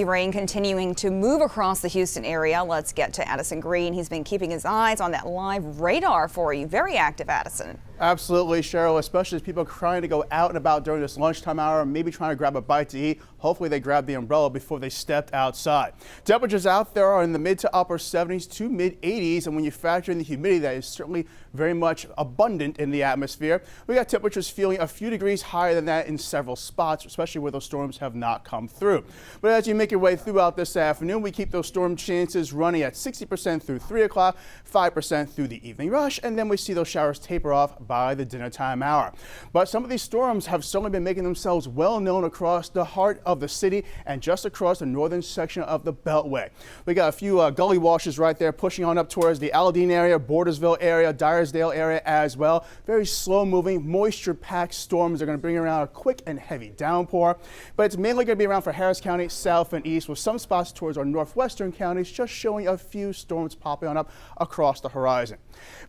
Rain continuing to move across the Houston area. Let's get to Addison Green. He's been keeping his eyes on that live radar for you. Very active, Addison. Absolutely, Cheryl, especially as people are trying to go out and about during this lunchtime hour, maybe trying to grab a bite to eat. Hopefully they grab the umbrella before they stepped outside. Temperatures out there are in the mid to upper 70s to mid 80s, and when you factor in the humidity, that is certainly very much abundant in the atmosphere. We got temperatures feeling a few degrees higher than that in several spots, especially where those storms have not come through. But as you make your way throughout this afternoon, we keep those storm chances running at 60% through 3 o'clock, 5% through the evening rush, and then we see those showers taper off by the dinner time hour. But some of these storms have certainly been making themselves well known across the heart of the city and just across the northern section of the Beltway. We got a few gully washes right there pushing on up towards the Aladdin area, Bordersville area, Dyersdale area as well. Very slow moving, moisture packed storms are going to bring around a quick and heavy downpour, but it's mainly going to be around for Harris County, south and east, with some spots towards our northwestern counties just showing a few storms popping on up across the horizon.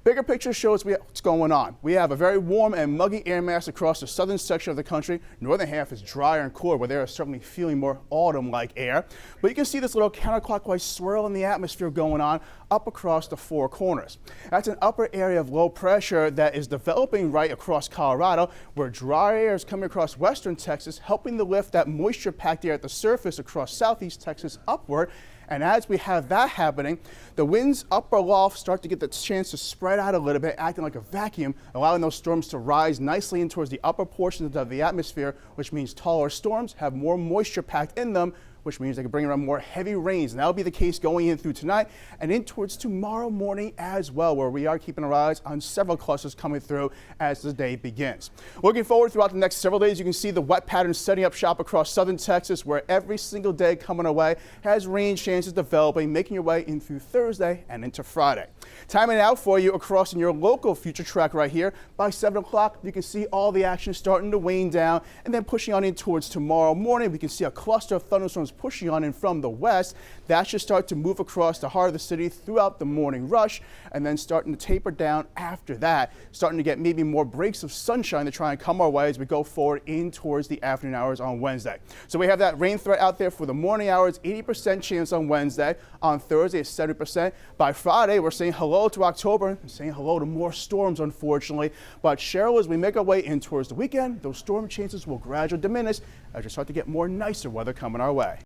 Bigger picture shows what's going on. We have a very warm and muggy air mass across the southern section of the country. Northern half is drier and cooler, where they are certainly feeling more autumn-like air. But you can see this little counterclockwise swirl in the atmosphere going on up across the four corners. That's an upper area of low pressure that is developing right across Colorado, where dry air is coming across western Texas, helping to lift that moisture-packed air at the surface across southeast Texas upward. And as we have that happening, the winds up or aloft start to get the chance to spread out a little bit, acting like a vacuum, allowing those storms to rise nicely in towards the upper portions of the atmosphere, which means taller storms have more moisture packed in them, which means they can bring around more heavy rains. And that'll be the case going in through tonight and in towards tomorrow morning as well, where we are keeping our eyes on several clusters coming through as the day begins. Looking forward throughout the next several days, you can see the wet patterns setting up shop across southern Texas, where every single day coming our way has rain chances developing, making your way in through Thursday and into Friday. Timing it out for you across in your local future track right here. By 7 o'clock, you can see all the action starting to wane down, and then pushing on in towards tomorrow morning, we can see a cluster of thunderstorms pushing on in from the west. That should start to move across the heart of the city throughout the morning rush, and then starting to taper down after that, starting to get maybe more breaks of sunshine to try and come our way as we go forward in towards the afternoon hours on Wednesday. So we have that rain threat out there for the morning hours, 80% chance on Wednesday. On Thursday, it's 70%. By Friday, we're saying hello to October, saying hello to more storms, unfortunately. But Cheryl, as we make our way in towards the weekend, those storm chances will gradually diminish as we start to get more nicer weather coming our way.